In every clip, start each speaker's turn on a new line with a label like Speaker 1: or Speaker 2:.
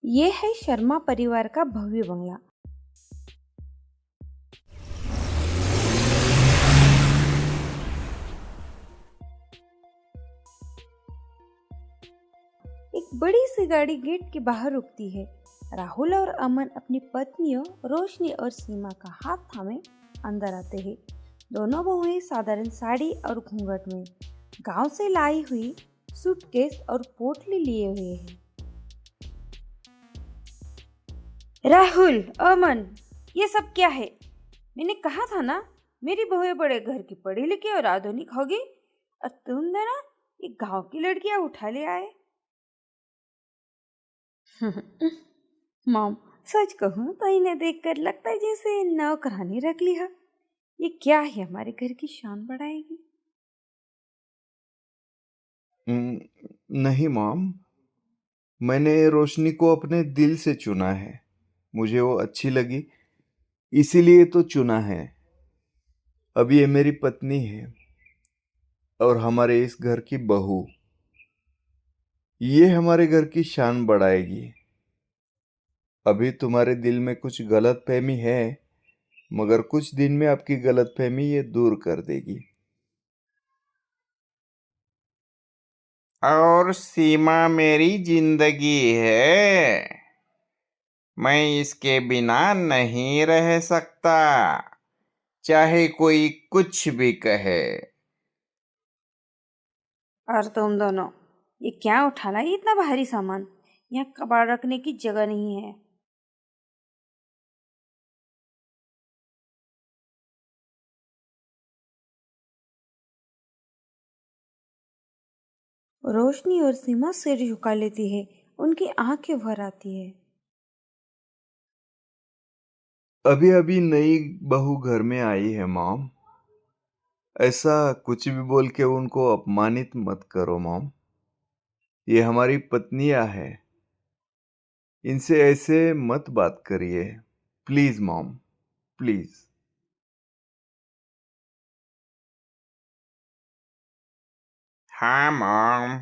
Speaker 1: ये है शर्मा परिवार का भव्य बंगला। एक बड़ी सी गाड़ी गेट के बाहर रुकती है। राहुल और अमन अपनी पत्नियों रोशनी और सीमा का हाथ थामे अंदर आते हैं। दोनों बहुएं साधारण साड़ी और घूंघट में गांव से लाई हुई सूटकेस और पोटली लिए हुए हैं। राहुल, अमन, ये सब क्या है? मैंने कहा था ना, मेरी बहुएं बड़े घर की पढ़ी लिखी और आधुनिक होगी, और तुम ना ये गांव की लड़कियां उठा ले आए। मॉम, सच कहूं तो इन्हें देखकर लगता है जैसे नौकरानी रख ली है। ये क्या है, हमारे घर की शान बढ़ाएगी?
Speaker 2: नहीं मॉम, मैंने रोशनी को अपने दिल से चुना है। मुझे वो अच्छी लगी, इसीलिए तो चुना है। अब ये मेरी पत्नी है और हमारे इस घर की बहू। ये हमारे घर की शान बढ़ाएगी। अभी तुम्हारे दिल में कुछ गलतफहमी है, मगर कुछ दिन में आपकी गलतफहमी ये दूर कर देगी।
Speaker 3: और सीमा मेरी जिंदगी है, मैं इसके बिना नहीं रह सकता, चाहे कोई कुछ भी कहे।
Speaker 1: और तुम दोनों, ये क्या उठा लाई इतना भारी सामान? यहाँ कबाड़ रखने की जगह नहीं है। रोशनी और सीमा सिर झुका लेती है। उनकी आंखें भर आती है।
Speaker 2: अभी अभी नई बहू घर में आई है मॉम। ऐसा कुछ भी बोल के उनको अपमानित मत करो मॉम। ये हमारी पत्नियां हैं। इनसे ऐसे मत बात करिए। Please mom, please.
Speaker 3: हाँ मॉम,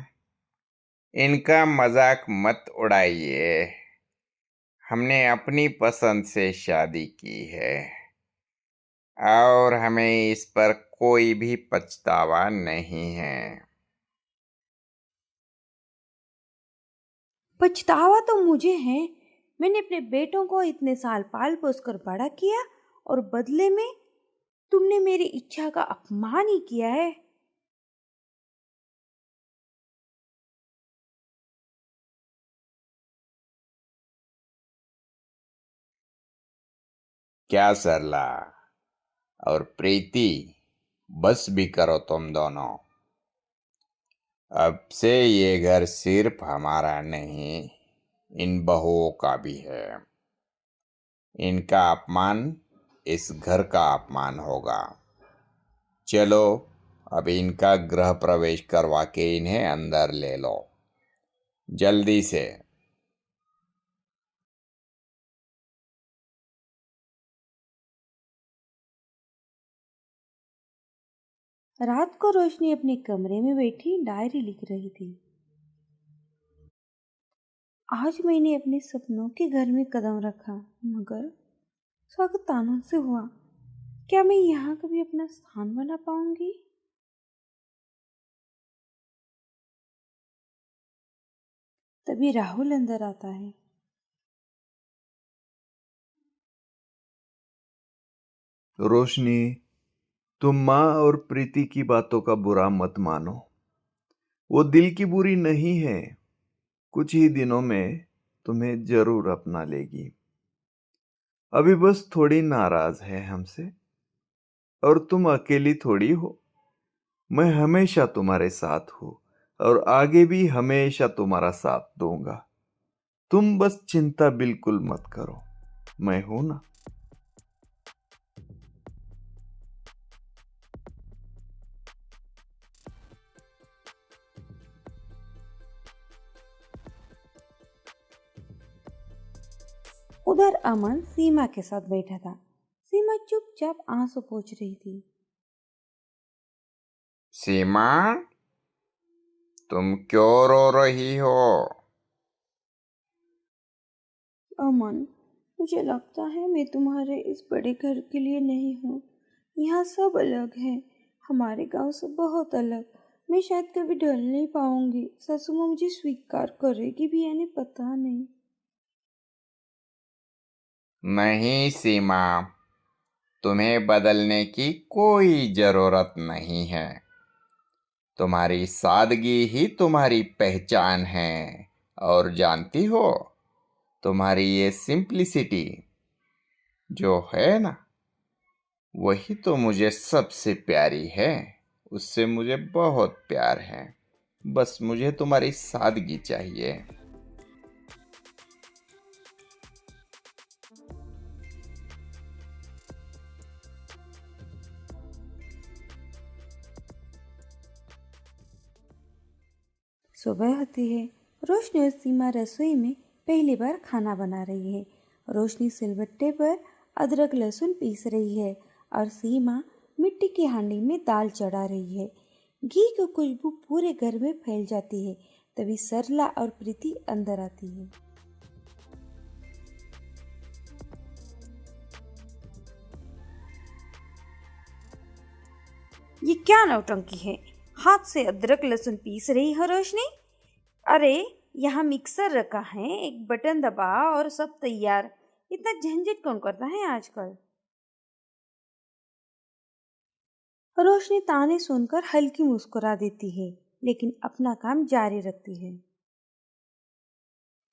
Speaker 3: इनका मजाक मत उड़ाइए। हमने अपनी पसंद से शादी की है और हमें इस पर कोई भी पछतावा नहीं है।
Speaker 1: पछतावा तो मुझे है। मैंने अपने बेटों को इतने साल पाल पोस कर बड़ा किया, और बदले में तुमने मेरी इच्छा का अपमान ही किया है।
Speaker 3: क्या सरला और प्रीति, बस भी करो तुम दोनों। अब से ये घर सिर्फ हमारा नहीं, इन बहुओं का भी है। इनका अपमान इस घर का अपमान होगा। चलो, अब इनका गृह प्रवेश करवा के इन्हें अंदर ले लो, जल्दी से।
Speaker 1: रात को रोशनी अपने कमरे में बैठी डायरी लिख रही थी। आज मैंने अपने सपनों के घर में कदम रखा, मगर स्वागत आनंद से हुआ। क्या मैं यहाँ कभी अपना स्थान बना पाऊंगी? तभी राहुल अंदर आता है।
Speaker 2: रोशनी, तुम माँ और प्रीति की बातों का बुरा मत मानो। वो दिल की बुरी नहीं है। कुछ ही दिनों में तुम्हें जरूर अपना लेगी। अभी बस थोड़ी नाराज है हमसे। और तुम अकेली थोड़ी हो। मैं हमेशा तुम्हारे साथ हूँ और आगे भी हमेशा तुम्हारा साथ दूंगा। तुम बस चिंता बिल्कुल मत करो, मैं हूं ना।
Speaker 1: उधर अमन सीमा के साथ बैठा था। सीमा चुपचाप आंसू पोंछ रही थी।
Speaker 3: सीमा, तुम क्यों रो रही हो?
Speaker 1: अमन, मुझे लगता है मैं तुम्हारे इस बड़े घर के लिए नहीं हूँ। यहाँ सब अलग है, हमारे गांव से बहुत अलग। मैं शायद कभी ढल नहीं पाऊंगी। सासू माँ मुझे स्वीकार करेगी भी या नहीं पता नहीं।
Speaker 3: नहीं सीमा, तुम्हें बदलने की कोई जरूरत नहीं है। तुम्हारी सादगी ही तुम्हारी पहचान है। और जानती हो, तुम्हारी ये सिंप्लिसिटी जो है ना, वही तो मुझे सबसे प्यारी है। उससे मुझे बहुत प्यार है। बस मुझे तुम्हारी सादगी चाहिए।
Speaker 1: सुबह होती है। रोशनी और सीमा रसोई में पहली बार खाना बना रही है। रोशनी सिलबट्टे पर अदरक लहसुन पीस रही है और सीमा मिट्टी की हांडी में दाल चढ़ा रही है। घी की खुशबू पूरे घर में फैल जाती है। तभी सरला और प्रीति अंदर आती है। ये क्या नौटंकी है? हाथ से अदरक लहसुन पीस रही है रोशनी। अरे, यहाँ मिक्सर रखा है, एक बटन दबा और सब तैयार। इतना झंझट कौन करता है आजकल? रोशनी ताने सुनकर हल्की मुस्कुरा देती है, लेकिन अपना काम जारी रखती है।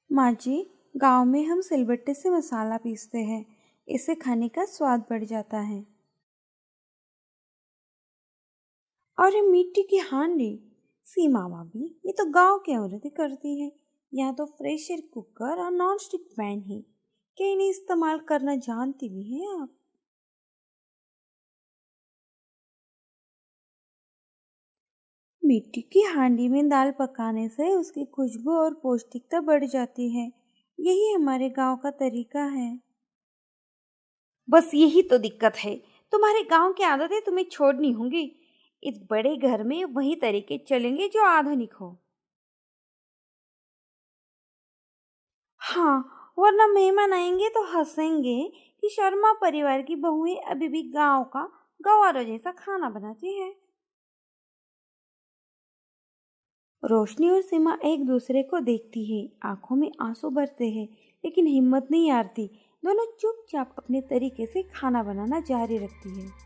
Speaker 1: माँ जी, गांव में हम सिलबट्टे से मसाला पीसते हैं। इससे खाने का स्वाद बढ़ जाता है। और ये मिट्टी की हांडी, सीमा भाभी, ये तो गांव की औरतें करती है। यहाँ तो प्रेशर कुकर और नॉन स्टिक पैन है। क्या इन्हें इस्तेमाल करना जानती भी हैं आप? मिट्टी की हांडी में दाल पकाने से उसकी खुशबू और पौष्टिकता बढ़ जाती है। यही हमारे गांव का तरीका है। बस यही तो दिक्कत है। तुम्हारे गांव की आदतें तुम्हें छोड़नी होंगी। इस बड़े घर में वही तरीके चलेंगे जो आधुनिक हो। हाँ, वरना मेहमान आएंगे तो हंसेंगे कि शर्मा परिवार की बहुएं अभी भी गांव का गवारों जैसा खाना बनाती है। रोशनी और सीमा एक दूसरे को देखती है। आंखों में आंसू भरते हैं, लेकिन हिम्मत नहीं हारती। दोनों चुपचाप अपने तरीके से खाना बनाना जारी रखती है।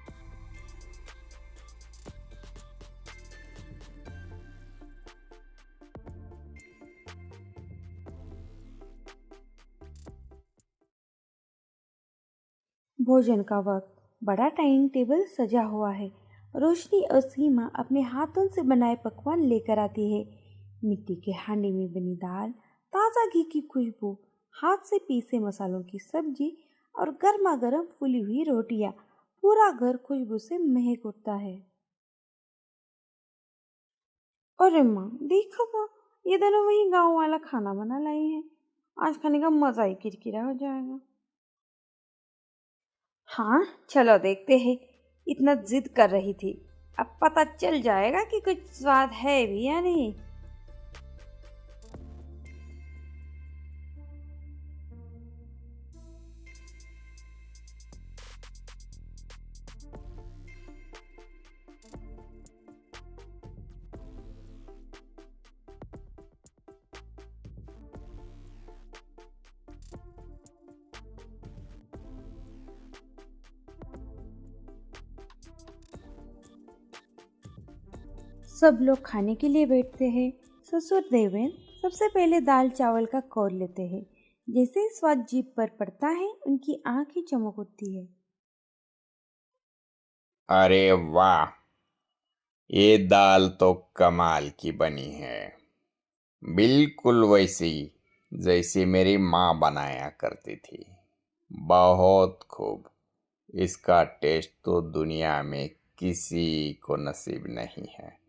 Speaker 1: भोजन का वक्त। बड़ा डाइनिंग टेबल सजा हुआ है। रोशनी और सीमा अपने हाथों से बनाए पकवान लेकर आती है। मिट्टी के हांडी में बनी दाल, ताज़ा घी की खुशबू, हाथ से पीसे मसालों की सब्जी और गर्मा गर्म फुली हुई रोटियां। पूरा घर खुशबू से महक उठता है। अरे माँ, देखो तो, ये दोनों वही गांव वाला खाना बना लाई हैं। आज खाने का मजा ही किरकिरा हो जाएगा। हाँ, चलो देखते हैं। इतना जिद कर रही थी, अब पता चल जाएगा कि कुछ स्वाद है भी या नहीं। सब लोग खाने के लिए बैठते हैं। ससुर देवेंद्र सबसे पहले दाल चावल का कौर लेते हैं। जैसे ही स्वाद जीभ पर पड़ता है, उनकी आंखें चमक उठती है।
Speaker 3: अरे वाह, ये दाल तो कमाल की बनी है। बिल्कुल वैसी जैसी मेरी माँ बनाया करती थी। बहुत खूब। इसका टेस्ट तो दुनिया में किसी को नसीब नहीं है।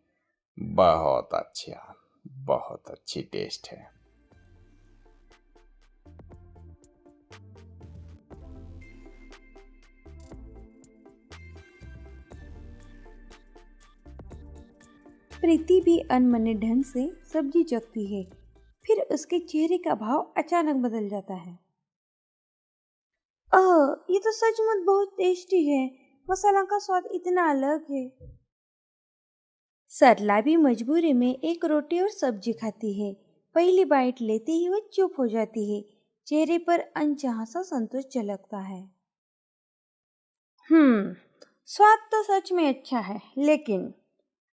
Speaker 3: बहुत अच्छा, बहुत अच्छी टेस्ट है।
Speaker 1: प्रीति भी अनमने ढंग से सब्जी चखती है। फिर उसके चेहरे का भाव अचानक बदल जाता है। ये तो सचमुच बहुत टेस्टी है। मसाला का स्वाद इतना अलग है। सरला भी मजबूरी में एक रोटी और सब्जी खाती है। पहली बाइट लेते ही वो चुप हो जाती है। चेहरे पर अनचाहा सा संतोष झलकता है। स्वाद तो सच में अच्छा है, लेकिन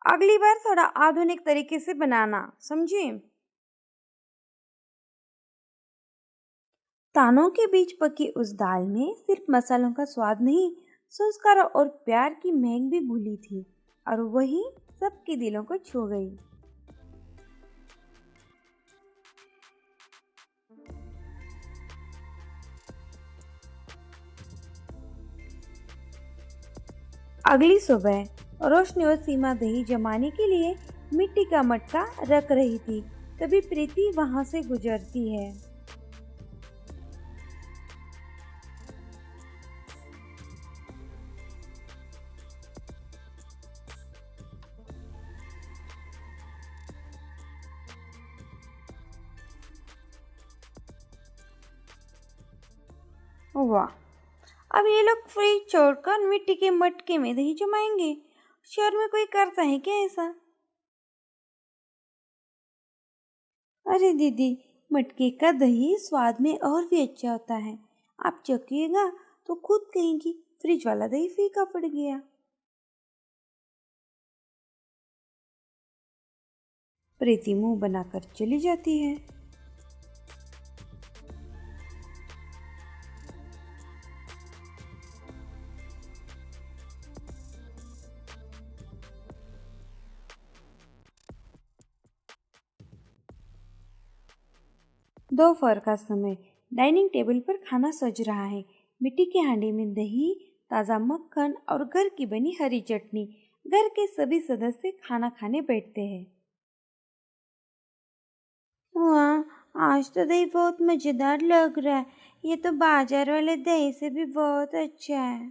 Speaker 1: अगली बार थोड़ा आधुनिक तरीके से बनाना, समझी? तानों के बीच पकी उस दाल में सिर्फ मसालों का स्वाद नहीं, संस्कार और प्यार की महक भी घुली थी, और वही सबके दिलों को छू गई। अगली सुबह रोशनी और सीमा दही जमाने के लिए मिट्टी का मटका रख रही थी। तभी प्रीति वहां से गुजरती है। वाह, अब ये लोग फ्रिज छोड़कर मिट्टी के मटके में दही जमाएंगे। शहर में कोई करता है क्या ऐसा? अरे दीदी, मटके का दही स्वाद में और भी अच्छा होता है। आप चखिएगा तो खुद कहेंगी फ्रिज वाला दही फीका पड़ गया। प्रीति मुंह बनाकर चली जाती है। दोपहर का समय, डाइनिंग टेबल पर खाना सज रहा है। मिट्टी के हांडी में दही, ताज़ा मक्खन और घर की बनी हरी चटनी। घर के सभी सदस्य खाना खाने बैठते हैं। वाह, आज तो दही बहुत मजेदार लग रहा है। ये तो बाजार वाले दही से भी बहुत अच्छा है।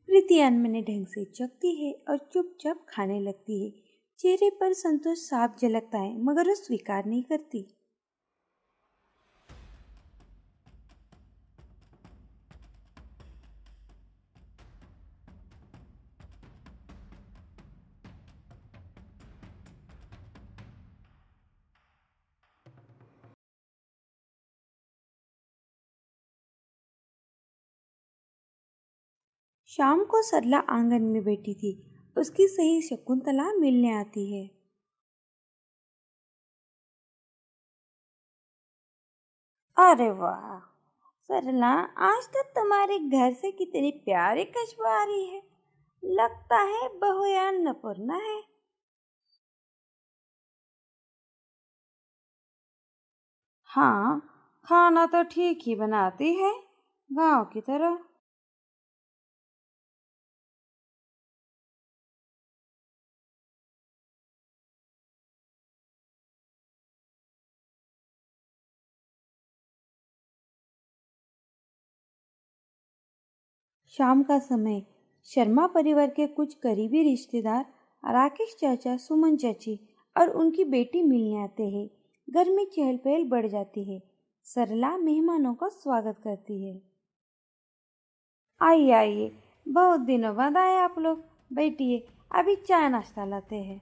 Speaker 1: प्रीति अनमने ढंग से चखती है और चुपचाप खाने लगती है। चेहरे पर संतोष साफ झलकता है, मगर वो स्वीकार नहीं करती। शाम को सरला आंगन में बैठी थी। उसकी सही शकुंतला मिलने आती है। अरे वाह सरला, आज तक तुम्हारे घर से कितनी प्यारी खुशबू आ रही है। लगता है बहू या अन्नपूर्णा है। हाँ, खाना तो ठीक ही बनाती है, गांव की तरह। शाम का समय, शर्मा परिवार के कुछ करीबी रिश्तेदार राकेश चाचा, सुमन चाची और उनकी बेटी मिलने आते हैं। घर में चहल पहल बढ़ जाती है। सरला मेहमानों का स्वागत करती है। आइए आइए, बहुत दिनों बाद आए आप लोग। बैठिए, अभी चाय नाश्ता लाते हैं।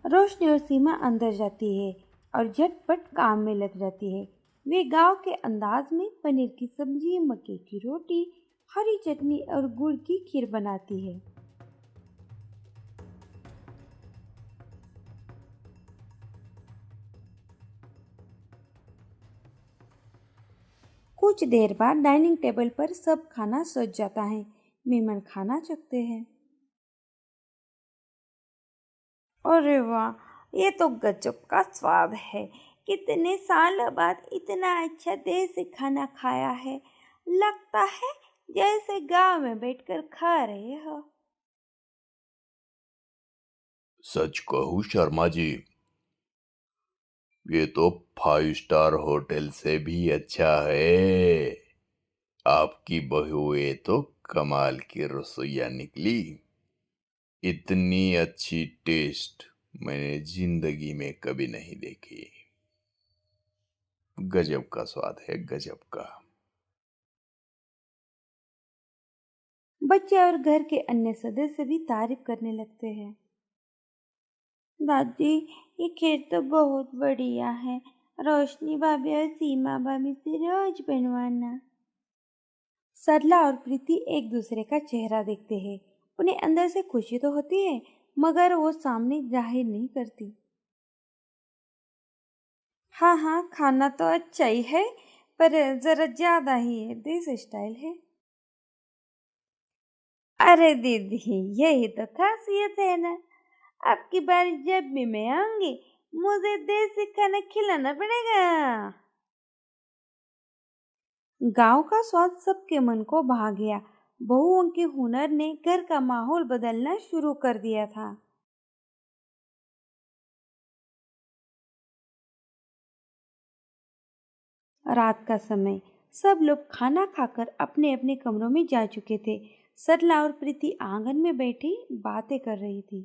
Speaker 1: रोशनी और सीमा अंदर जाती है और झटपट काम में लग जाती है। वे गांव के अंदाज में पनीर की सब्जी, मक्के की रोटी, हरी चटनी और गुड़ की खीर बनाती है। कुछ देर बाद डाइनिंग टेबल पर सब खाना सज जाता है। मेहमान खाना चखते हैं। अरे वाह, ये तो गजब का स्वाद है। कितने सालों बाद इतना अच्छा देसी खाना खाया है। लगता है जैसे गांव में बैठकर खा रहे हो।
Speaker 2: सच कहूँ शर्मा जी,
Speaker 3: ये तो 5 स्टार होटल से भी अच्छा है। आपकी बहुएं तो कमाल की रसोइया निकली। इतनी अच्छी टेस्ट मैंने जिंदगी में कभी नहीं देखी। गजब का स्वाद है, गजब का।
Speaker 1: बच्चे और घर के अन्य सदस्य भी तारीफ करने लगते हैं। दादी, ये खीर तो बहुत बढ़िया है। रोशनी भाभी और सीमा भाभी से रोज बनवाना। सरला और प्रीति एक दूसरे का चेहरा देखते हैं। उन्हें अंदर से खुशी तो होती है, मगर वो सामने जाहिर नहीं करती। हाँ हाँ, खाना तो अच्छा ही है, पर जरा ज्यादा ही है, देसी स्टाइल है। अरे दीदी, यही तो खासियत है ना। अब की बार जब भी मैं आऊंगी, मुझे देसी खाना खिलाना पड़ेगा। गांव का स्वाद सबके मन को भा गया। बहुओं के हुनर ने घर का माहौल बदलना शुरू कर दिया था। रात का समय, सब लोग खाना खाकर अपने अपने कमरों में जा चुके थे। सरला और प्रीति आंगन में बैठी बातें कर रही थी।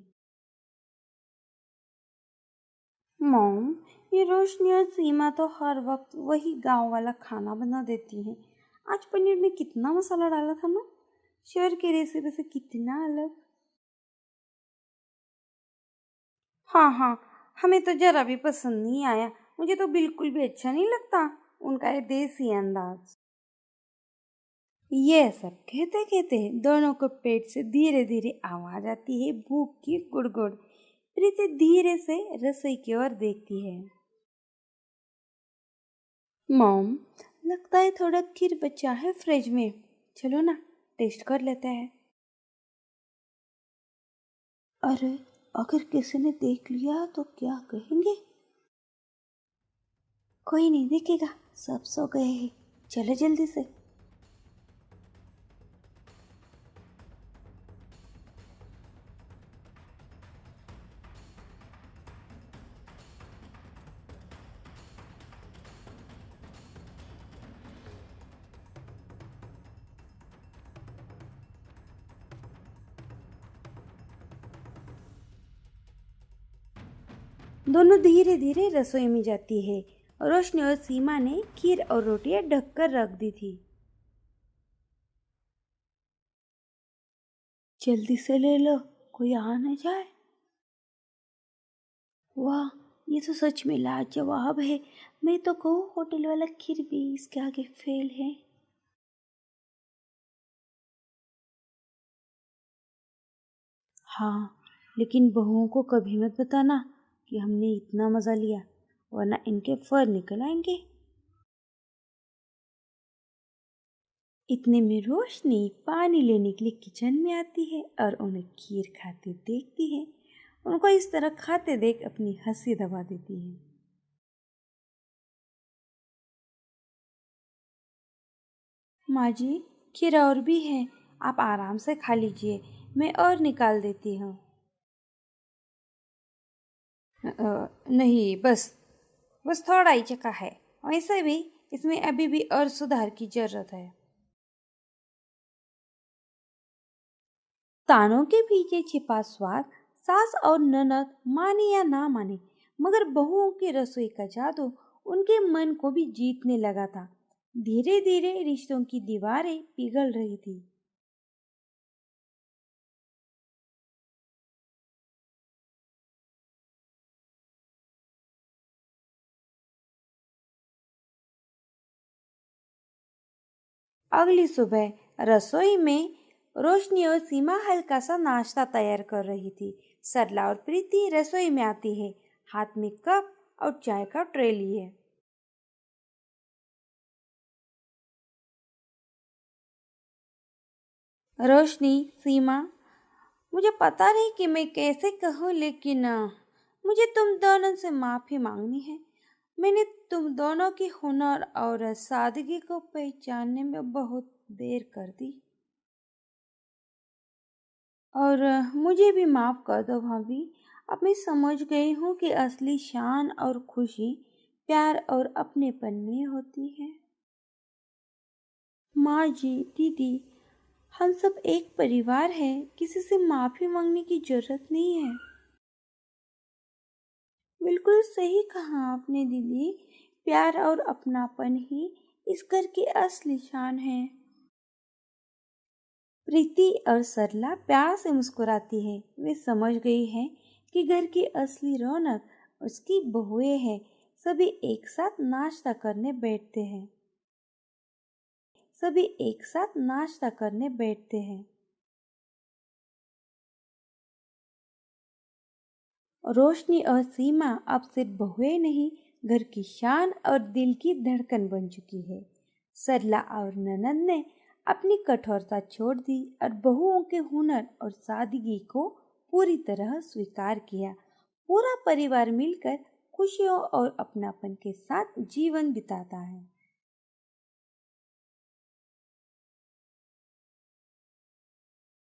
Speaker 1: मॉम, ये रोशनी और सीमा तो हर वक्त वही गांव वाला खाना बना देती हैं। आज पनीर में कितना मसाला डाला था ना, शहर की रेसिपी से कितना अलग। हाँ हाँ, हमें तो जरा भी पसंद नहीं आया। मुझे तो बिल्कुल भी अच्छा नहीं लगता उनका ये देसी अंदाज। ये सब कहते कहते दोनों को पेट से धीरे धीरे आवाज आती है, भूख की गुड़गुड़। प्रीति धीरे से रसोई की ओर देखती है। मॉम, लगता है थोड़ा खीर बचा है फ्रिज में। चलो ना, टेस्ट कर लेते हैं। अरे, अगर किसी ने देख लिया तो क्या कहेंगे? कोई नहीं देखेगा, सब सो गए हैं। चलो जल्दी से। दोनों धीरे धीरे रसोई में जाती है। रोशनी और सीमा ने खीर और रोटियां ढककर रख दी थी। जल्दी से ले लो, कोई आ न जाए। वाह, ये तो सच में लाजवाब है। मैं तो कहूँ होटल वाला खीर भी इसके आगे फेल है। हाँ, लेकिन बहुओं को कभी मत बताना कि हमने इतना मजा लिया, वरना इनके फर निकल आएंगे। इतने में रोशनी पानी लेने के लिए किचन में आती है और उन्हें खीर खाते देखती है। उनको इस तरह खाते देख अपनी हंसी दबा देती है। माँ जी, खीर और भी है, आप आराम से खा लीजिए, मैं और निकाल देती हूँ। नहीं, बस बस थोड़ा ही चखा है। वैसे भी इसमें अभी भी और सुधार की जरूरत है। तानों के पीछे छिपा स्वाद, सास और ननद माने या ना माने, मगर बहुओं की रसोई का जादू उनके मन को भी जीतने लगा था। धीरे धीरे रिश्तों की दीवारें पिघल रही थी। अगली सुबह रसोई में रोशनी और सीमा हल्का सा नाश्ता तैयार कर रही थी। सरला और प्रीति रसोई में आती है, हाथ में कप और चाय का ट्रे लिए। रोशनी, सीमा, मुझे पता नहीं कि मैं कैसे कहूँ, लेकिन मुझे तुम दोनों से माफी मांगनी है। मैंने तुम दोनों की हुनर और सादगी को पहचानने में बहुत देर कर दी। और मुझे भी माफ कर दो भाभी। अब मैं समझ गई हूँ कि असली शान और खुशी प्यार और अपनेपन में होती है। माँ जी, दीदी, हम सब एक परिवार हैं, किसी से माफी मांगने की जरूरत नहीं है। बिल्कुल सही कहा आपने दीदी। प्यार और अपनापन ही इस घर की असली शान है। प्रीति और सरला प्यार से मुस्कुराती है। वे समझ गई हैं कि घर की असली रौनक उसकी बहुएं हैं। सभी एक साथ नाश्ता करने बैठते हैं। सभी एक साथ नाश्ता करने बैठते हैं। रोशनी और सीमा अब सिर्फ बहुएं नहीं, घर की शान और दिल की धड़कन बन चुकी है। सरला और ननद ने अपनी कठोरता छोड़ दी और बहुओं के हुनर और सादगी को पूरी तरह स्वीकार किया। पूरा परिवार मिलकर खुशियों और अपनापन के साथ जीवन बिताता है।